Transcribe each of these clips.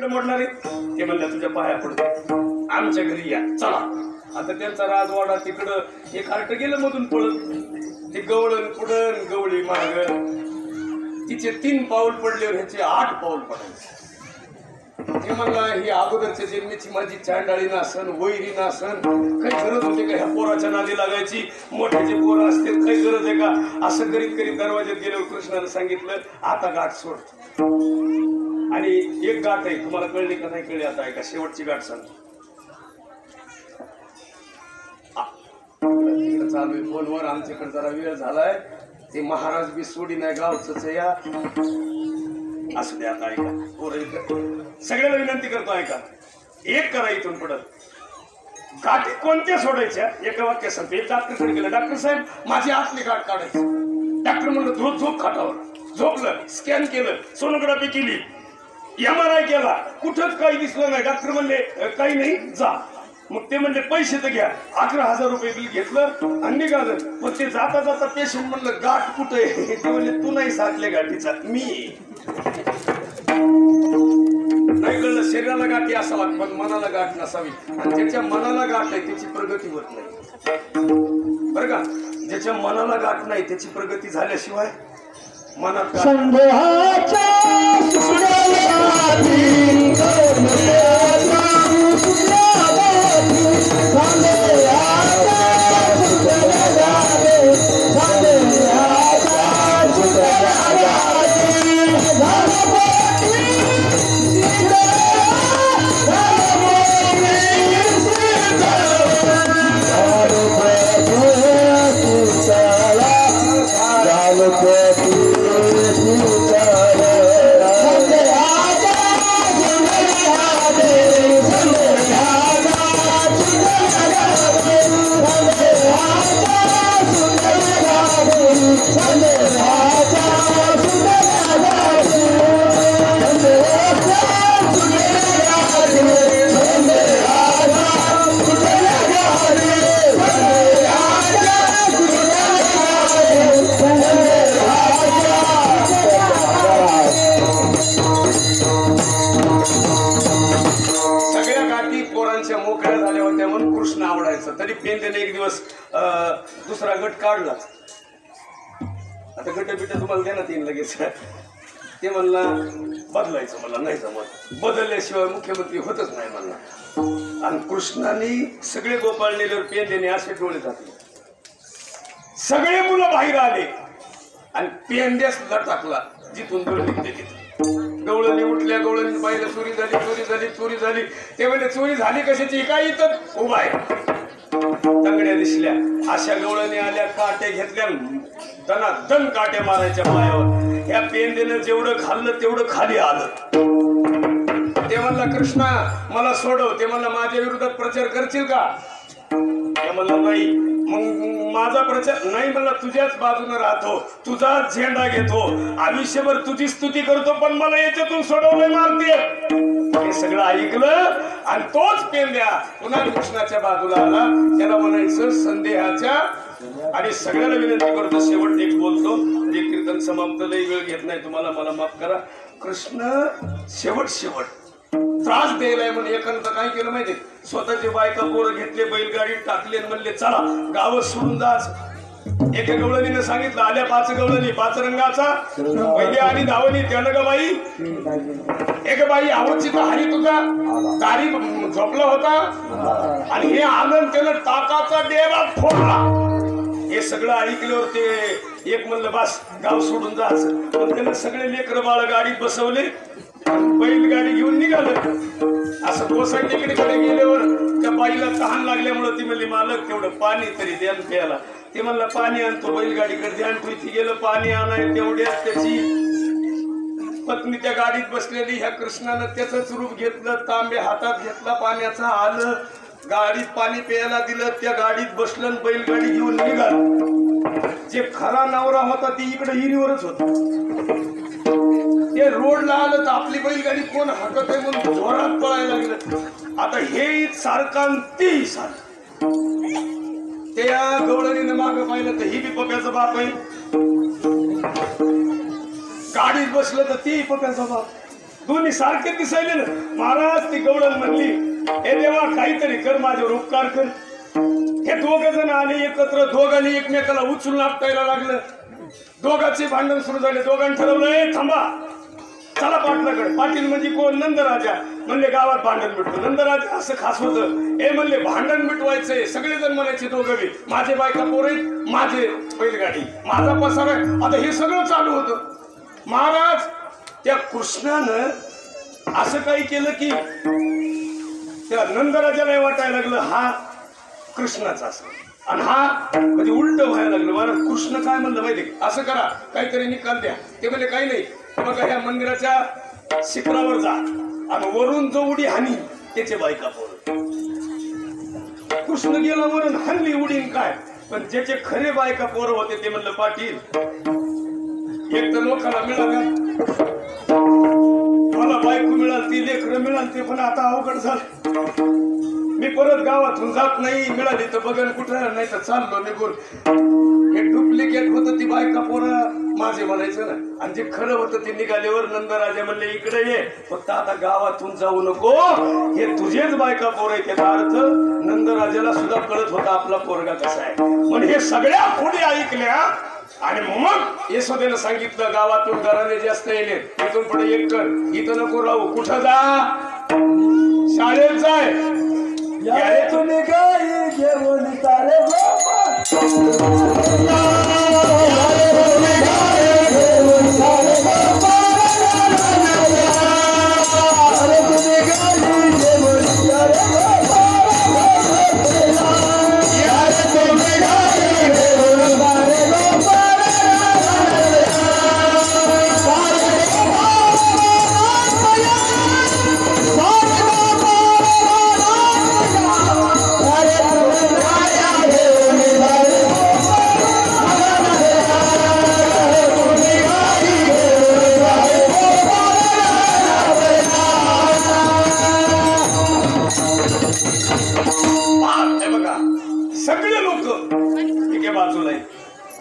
मोडणारे ते म्हणलं तुझ्या पाया पडतो आमच्या घरी या चला. आता त्यांचा राजवाडा तिकडं एक कार्ट गेलं मधून पळत ते गवळण पुढं गवळी माग तिचे 3 पाऊल पडले ह्याचे 8 पाऊल पडायचे. ते म्हणला ही अगोदरच्या जन्मीची माझी चांडाळी नासन वैरी नासन काही गरज होते का ह्या पोराच्या नादी लागायची. मोठे जे पोरं असते काही गरज आहे का. असं करीत करीत दरवाज्यात गेल्यावर कृष्णानं सांगितलं आता गाठ सोड. आणि एक गाठ आहे तुम्हाला कळली का नाही कळली आता ऐका शेवटची गाठ सांगतो. चालू आहे फोनवर आमच्याकडे जरा वेळ झालाय ते महाराज बी सोडी नाही गावच या असू द्या. आता ऐका सगळ्याला विनंती करतो ऐका एक करा इथून पुढं गाठी कोणत्या सोडायच्या एका वाक्य सांगतो. एक डॉक्टरकडे गेलं डॉक्टर साहेब माझी आतली गाठ काढायची. डॉक्टर म्हणलं झोप झोप खाटावर झोपलं स्कॅन केलं सोनोग्राफी केली MRI केला कुठंच काही दिसलं नाही. डॉक्टर म्हणले काही नाही जा. मग ते म्हणले पैसे तर घ्या 11,000 रुपये बिल घेतलं आणि निघालं. पण ते जाता जाता पेशंट म्हणलं गाठ कुठे ते म्हणले तू नाही साधले गाठीचा मी नाही कळलं. शरीराला गाठी असावा पण मनाला गाठ नसावी आणि ज्याच्या मनाला गाठ आहे त्याची प्रगती होत नाही बरं का. ज्याच्या मनाला गाठ नाही त्याची प्रगती झाल्याशिवाय मनात मोकळ्या झाल्या होत्या म्हणून कृष्ण आवडायचं. तरी पेंद्याने एक दिवस दुसरा गट काढला. आता गट बिट तुम्हाला देण्यात येईल लगेच. ते म्हणला बदलायचं मला नाही जमत बदलल्याशिवाय मुख्यमंत्री होतच नाही म्हणला. आणि कृष्णाने सगळे गोपाळ नेल्यावर पेंद्याने असे डोळे टाकले. सगळे मुलं बाहेर आले आणि पेंद्या सुद्धा टाकला जिथून दूर निघते तिथे. गवळणी उठल्या गवळणी पाहिलं चोरी झाली चोरी झाली चोरी झाली. ते म्हणजे चोरी झाली कशाची काय इथं उभा आहे. तंगड्या दिसल्या अशा गवळणी आल्या काटे घेतल्या दना दन काट्या मारायच्या पायावर. ह्या पेंदेनं जेवढं खाल्लं तेवढं खाली आलं. ते म्हणला कृष्णा मला सोडव. ते म्हणला माझ्या विरोधात प्रचार करशील का. ते म्हणला नाही. मग माझा प्रचार नाही म्हणला तुझ्याच बाजूने राहतो तुझा झेंडा घेतो आयुष्यभर तुझी स्तुती करतो पण मला याच्यातून सोडवलंय मारते. हे सगळं ऐकलं आणि तोच पेंद्या पुन्हा कृष्णाच्या बाजूला आला. त्याला म्हणायचं संदेहाच्या. आणि सगळ्याला विनंती करतो शेवट एक बोलतो जे कीर्तन समाप्त लई वेळ घेत नाही तुम्हाला मला माफ करा. कृष्ण शेवट त्रास द्यायलाय म्हणून एकांत काय केलं माहिती स्वतःचे बायका पोरं घेतले बैलगाडीत टाकले म्हणले चला गाव सोडून जाच. एका गवळणीने सांगितलं आल्या 5 गवळणी 5 रंगाचा पहिले आणि धावणी त्यानं ग बाई एक बाई आवडची तर हरी तुझा दारी झोपला होता आणि हे आनंद त्यानं टाकाचा डेरा फोडला. हे सगळं ऐकल्यावर ते एक म्हणलं बस गाव सोडून जाच. पण त्यानं सगळे लेकरं बाळ गाडीत बसवले बैलगाडी घेऊन निघालं. असं कोसाईकडे गेल्यावर त्या बाईला तहान लागल्यामुळे ती म्हणली मालक तेवढं पाणी तरी द्या प्यायला. ते म्हणलं पाणी आणतो बैलगाडीकडे ध्यान ठेवती गेलं पाणी आणाय तेवढ्यात त्याची पत्नी त्या गाडीत बसलेली. ह्या कृष्णानं त्याचंच रूप घेतलं तांबे हातात घेतला पाण्याचा आलं गाडीत पाणी प्यायला दिलं त्या गाडीत बसलं बैलगाडी घेऊन निघाल. जे खरा नवरा होता ती इकडे हिरीवरच होता. ते रोडला आलं तर आपली बैलगाडी कोण हाकत आहे म्हणून जोरात पळायला लागलं. आता हे सारखा ती सारखं त्या गवळणीने मागं पाहिलं तर ही बी पप्याचा बाप आहे. गाडीत बसलं तर ती पप्याचा बाप दोन्ही सारखे दिसायले ना. महाराज ती गवळण म्हणली, हे देवा काहीतरी कर, माझ्यावर उपकार कर. हे दोघ जण आले एकत्र, दोघांनी एकमेकाला उचलून आपटायला लागलं. दोघांचे भांडण सुरू झाले. दोघांनी ठरवलं, थांबा, चला पाटलाकडे. पाटील म्हणजे कोण? नंदराजा. म्हणले गावात भांडण मिटतो. नंदराजा असं खास होतं, हे म्हणले भांडण मिटवायचंय. सगळेजण म्हणायचे दोघं बी, माझे बायका पोर आहेत, माझे बैलगाडी, माझा पसार आहे. आता हे सगळं चालू होतं. महाराज त्या कृष्णानं असं काही केलं की त्या नंदराजाला वाटायला लागलं हा कृष्णाचा असं, आणि हा म्हणजे उलट व्हायला लागलं. महाराज कृष्ण काय म्हणलं माहिती, असं करा, काहीतरी निकाल द्या. ते म्हणजे काही नाही, बघा ह्या मंदिराच्या शिखरावर जा आणि वरून जो उडी हानी त्याचे बायका पोर. कृष्ण गेला वरून, हानली उडीन काय, पण ज्याचे खरे बायका पोर होते ते म्हणलं पाटील एक तर लोकांना मिळाल्या, मला बायको मिळाली, लेकरं मिळाली, पण आता अवघड झालं. मी परत गावातून जात नाही, मिळाली तर बघन कुठं, नाही तर चाललो निघून. हे डुप्लिकेट होतं, ती बायका पोरं माझे म्हणायचं ना, आणि जे खरं होतं ते निघाल्यावर नंदराजा म्हणले इकडे ये, फक्त आता गावातून जाऊ नको, हे तुझेच बायका पोर आहे. त्याचा अर्थ नंदराजाला सुद्धा कळत होता आपला पोरगा कसा आहे. पण हे सगळ्या पुढे ऐकल्या आणि मग यशोदेनं सांगितलं गावातून घराने जास्त येणे, इथून पुढे एक कर, इथं नको राहू, कुठं जा, शाळेत जाय. तुम्ही काय घेऊन तारे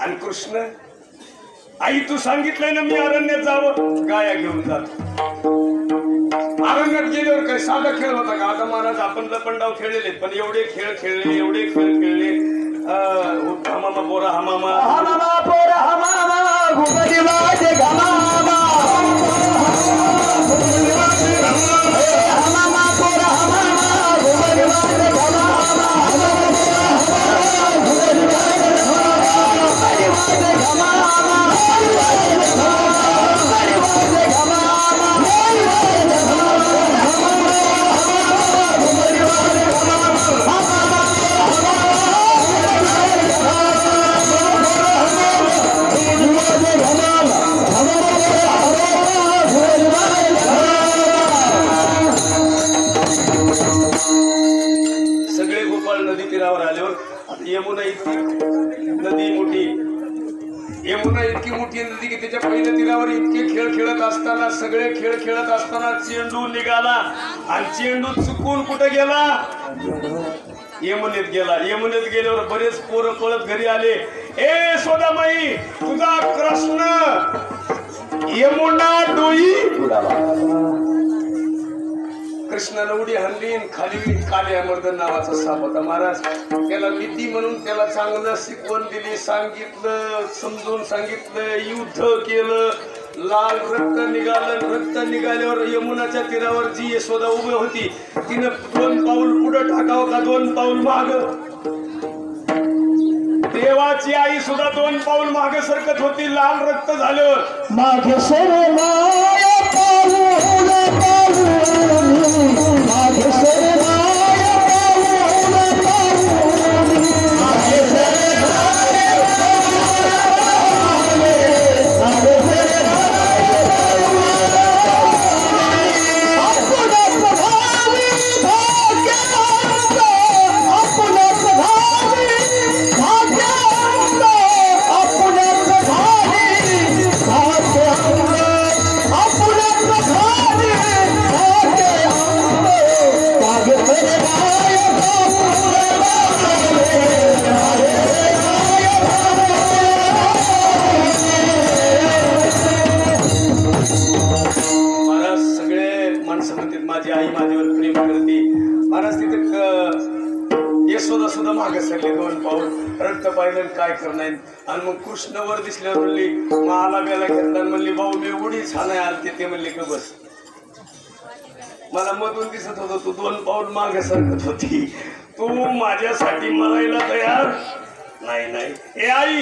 आणि कृष्ण, आई तू सांगितलंय ना मी अरण्यात जावं, गाया घेऊन जातो. अरण्यात गेल्यावर काय साधा खेळ होता का? आता महाराज आपण लपंडाव खेळलेले, पण एवढे खेळ खेळले, एवढे खेळ खेळले. हमामा पोरा हमामा, हमामा पोरा हमामा, घुमरी वाजे घमामा, हमामा पोरा हमामा, घुमरी वाजे घमामा, सगळे गोपाळ नदी तीरावर आल्यावर यमुना इतकी नदी मोठी, यमुना इतकी मोठी नदी की त्याच्या पहिल्या तीरावर इतके खेळ खेळत असताना, सगळे खेळ खेळत असताना चेंडू निघाला आणि चेंडू चुकून कुठे गेला? यमुनेत गेला. यमुनेत गेल्यावर बरेच पोरं पळत घरी आले. ए सोदामाई, तुझा कृष्ण यमुना डोई कृष्णाला उडी हल्ली, खाली काल्या मर्दन नावाचा साप होता. महाराज त्याला नीती म्हणून त्याला चांगलं शिकवण दिली, सांगितलं, समजून सांगितलं, युद्ध केलं. लाल रक्त निघालं. रक्त निघाल्यावर यमुनाच्या तीरावर जी यशोदा उभी होती तिनं 2 पाऊल पुढे टाकावं का 2 पाऊल माग? देवाची आई सुद्धा 2 पाऊल मागे सरकत होती. लाल रक्त झालं. मागे आई माझ्यावर प्रेम करते. महाराज तिथे यशोदा सुद्धा मागे सरली 2 पाऊल. रक्त पाहिलं काय करणार. आणि मग कृष्ण वर दिसल्यावर म्हणली मला बेला घेतला म्हणली भाऊ मी उडी छान आलते. ते म्हणले का बस मला मधून दिसत होतं तू 2 पाऊल मागे सरकत होती. तू माझ्यासाठी मरायला तयार नाही. नाही हे आई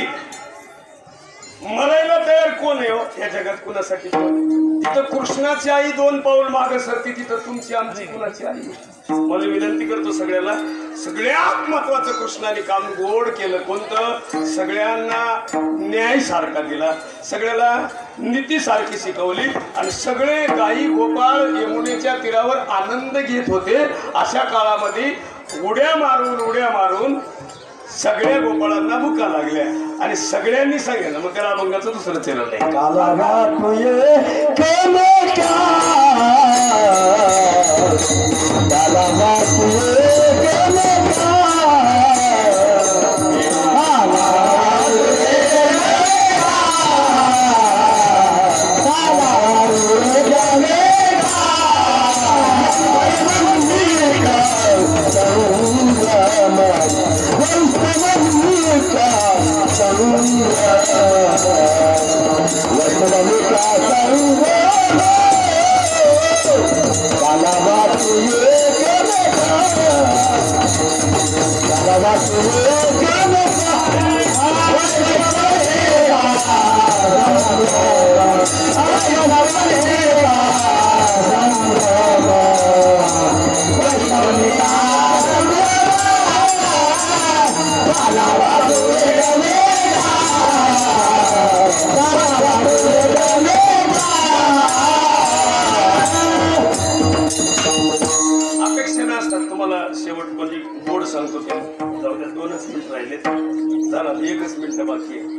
मरायला तयार कोण आहे हो या जगात? कुणासाठी कोण? तिथं कृष्णाची आई 2 पाऊल मागे सरते. तिथं तुमची आमची कुणाची आई? मला विनंती करतो सगळ्याला, सगळ्यात महत्वाचं कृष्णाने काम गोड केलं कोणतं? सगळ्यांना न्याय सारखा दिला, सगळ्याला नीती सारखी शिकवली. आणि सगळे गायी गोपाळ यमुनेच्या तीरावर आनंद घेत होते. अशा काळामध्ये उड्या मारून सगळ्या गोपाळांना भुका लागल्या. आणि सगळ्यांनी सांगितलं. मग त्याला अभंगाचं दुसरं चरण नाही.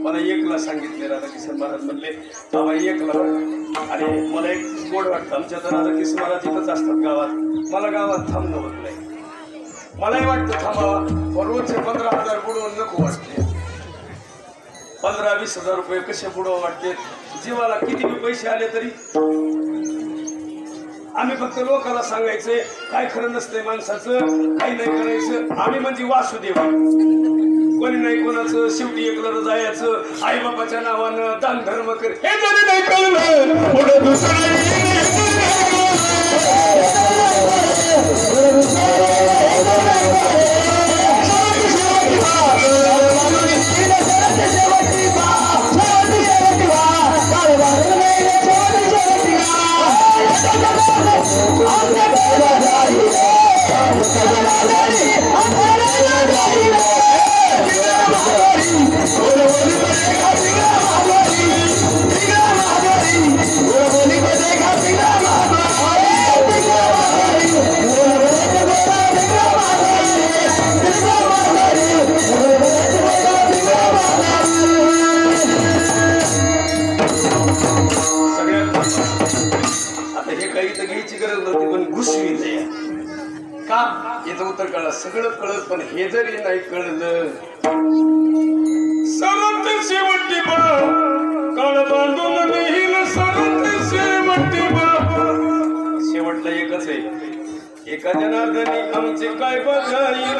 मला एकला सांगितले राधाकिशन महाराज म्हणले बाबा एकला. आणि मला एक गोड वाटतं आमच्या तर राधाकिशन महाराज इथंच असतात गावात. मला गावात थांबणं होत नाही. मलाही वाटतं थांबावा. रोजचे 15,000 बुडवून नको वाटते. 15-20 हजार रुपये कसे बुडवा वाटते. जीवाला किती बी पैसे आले तरी आम्ही फक्त लोकांना सांगायचंय काय खरं नसतंय माणसाचं, काही नाही करायचं. आम्ही म्हणजे वासुदेव, कोणी नाही कोणाचं. शेवटी एकलं जायचं आई बापाच्या नावानं दान धर्म कर. हे जरी नाही कळलं पुढे दुसरं उत्तर कळलं. सगळं कळत पण हे जरी नाही कळलं सरत शेवटी काळ बांधून नेईल सरत शेवटी शेवटला एकच आहे. एका जनार्दनी आमचे काय बघाईल.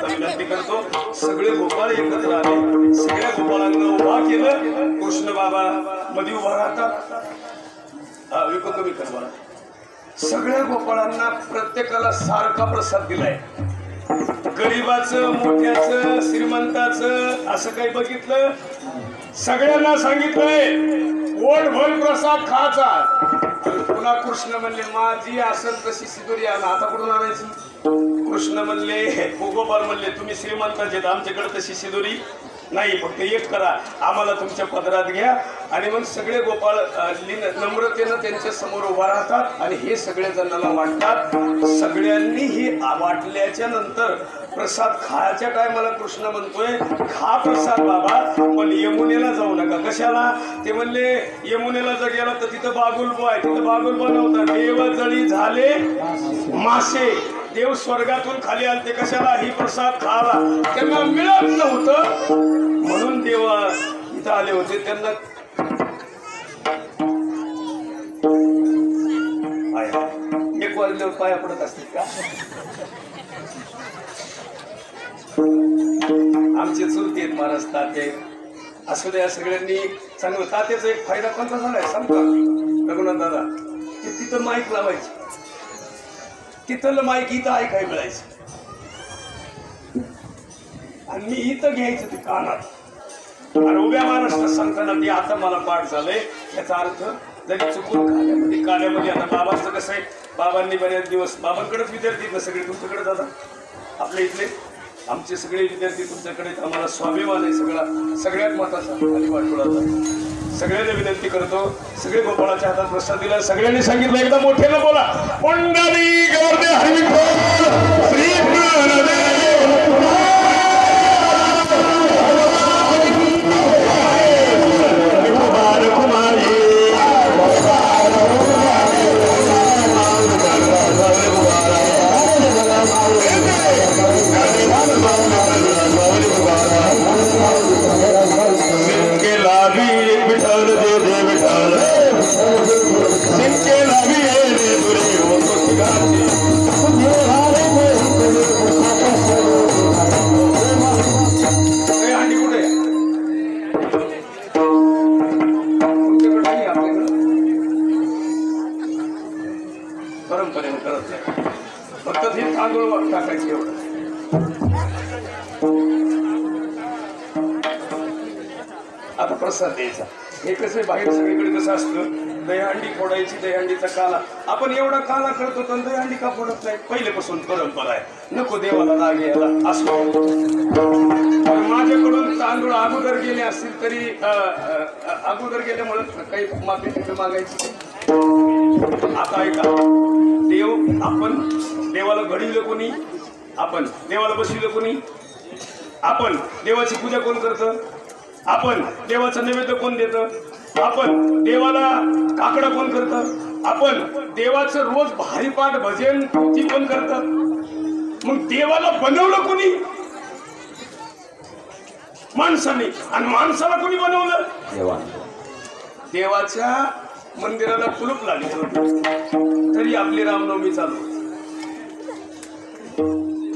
विनंती करतो सगळे गोपाळ एकत्र आले. सगळ्या गोपाळांना उभा केलं. कृष्ण बाबा मध्ये उभा राहतात. विको कमी करवा. सगळ्या गोपाळांना प्रत्येकाला सारखा प्रसाद दिलाय. गरीबाचं मोठ्याचं श्रीमंताचं असं काही बघितलं. सगळ्यांना सांगितलंय पोटभर प्रसाद खायचा. पुन्हा कृष्ण म्हणले माझी असेल तशी सिदोरी आणा. आता कुठून आणायची? कृष्ण म्हणले गोपाळ म्हणले तुम्ही श्रीमंताचे आमच्याकडे तशी सिदोरी नाही. फक्त एक करा आम्हाला तुमच्या पदरात घ्या. आणि मग सगळे गोपाळ नम्रतेनं त्यांच्या समोर उभा राहतात आणि हे सगळे जणांना वाटतात. सगळ्यांनी ही वाटल्याच्या नंतर प्रसाद खायच्या टायमाला कृष्ण म्हणतोय खा प्रसाद बाबा पण यमुनेला जाऊ नका. कशाला? ते म्हणले यमुनेला जर गेला तर तिथं बागुलबो आहे. तिथं बागुलबो नव्हता. देवजळी झाले मासे. देव स्वर्गातून खाली आलते कशाला? ही प्रसाद खाला. त्यांना मिळत नव्हतं म्हणून देव इथं आले होते. त्यांना एक वाजल्यावर पाया पडत असतील का? आमचे चुलते आहेत महाराज, ताते असू द्या. सगळ्यांनी चांगलं. तात्याचा एक फायदा कोणता झालाय सांगू का रघुनाथ दादा? ते तिथं माईक लावायचं, तिथलं माईक इथं ऐकाय मिळायचं आणि मी इथं घ्यायचं ते कानात. आणि उभ्या महाराष्ट्रात सांगताना ते आता मला पाठ झालंय. याचा अर्थ जरी चुकून काल्यामध्ये आता बाबांचं कसं आहे, बाबांनी बऱ्याच दिवस बाबांकडेच विद्यार्थी ना सगळे तुमच्याकडे जातात. आपल्या इथले आमचे सगळे विद्यार्थी तुमच्याकडे. आम्हाला स्वाभिमान आहे सगळा, सगळ्यात महत्वाचा खाली वाटोळाचा. सगळ्यांना विनंती करतो, सगळे गोपाळाच्या हातात प्रसाद दिला. सगळ्यांनी सांगितलं एकदा मोठ्यानं बोला, पुंडलिक वरदे हरिविठ्ठल श्री ज्ञानदेव. परंपरेने करत नाही, फक्त हे तांदूळ टाकायचे एवढं. आता प्रसाद द्यायचा. हे कसं बाहेर सगळीकडे कसं असतं, दहीहंडी फोडायची, दहीहंडीचा काला. आपण एवढा काला करतो तर दहीहंडी का फोडत नाही? पहिल्यापासून परंपरा आहे. नको देवाला राग यायला असो. माझ्याकडून तांदूळ अगोदर गेले असतील तरी अगोदर गेल्यामुळे काही माफी मागायची. आता ऐका, देव आपण देवाला घडविलं कोणी? आपण देवाला बसविलं कोणी? आपण देवाची पूजा कोण करतं? आपण देवाचं नैवेद्य कोण देतं? आपण देवाला काकडं कोण करतं? आपण देवाचं रोज भारी पाठ भजन ती कोण करतं? मग देवाला बनवलं कोणी? माणसाने. आणि माणसाला कोणी बनवलं? देवाने. देवाच्या मंदिराला कुलूप लागले होते तरी आपली रामनवमी चालू.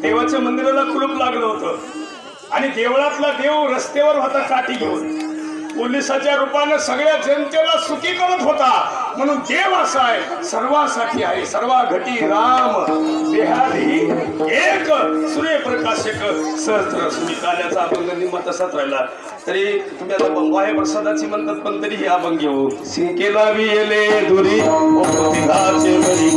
देवाच्या मंदिराला कुलूप लागलं होतं आणि देवळातला देव रस्त्यावर होता काठी घेऊन, पोलिसाच्या रूपानं सगळ्या जनतेला सुखी करत होता. म्हणून देव असा आहे, सर्वासाठी आहे. सर्वा घटी राम देहादी एक सूर्यप्रकाशक सहस्त्र स्मिताल्याचा अभंग निम्मा तसाच राहिला. तरी तुम्ही आता बाह्य प्रसादाची म्हणतात, पण तरी हे अभंग घेऊ. सिंकेला विले दुरी ओपतिलाचे बरी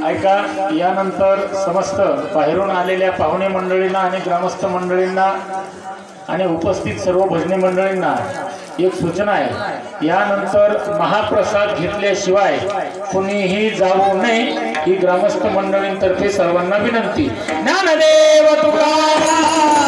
ऐका, यानंतर समस्त बाहेरून आलेल्या पाहुणे मंडळींना आणि ग्रामस्थ मंडळींना आणि उपस्थित सर्व भजनी मंडळींना एक सूचना आहे, यानंतर महाप्रसाद घेतल्याशिवाय कोणीही जाऊ नये ही ग्रामस्थ मंडळींतर्फे सर्वांना विनंती. ज्ञानदेव तुकाराम.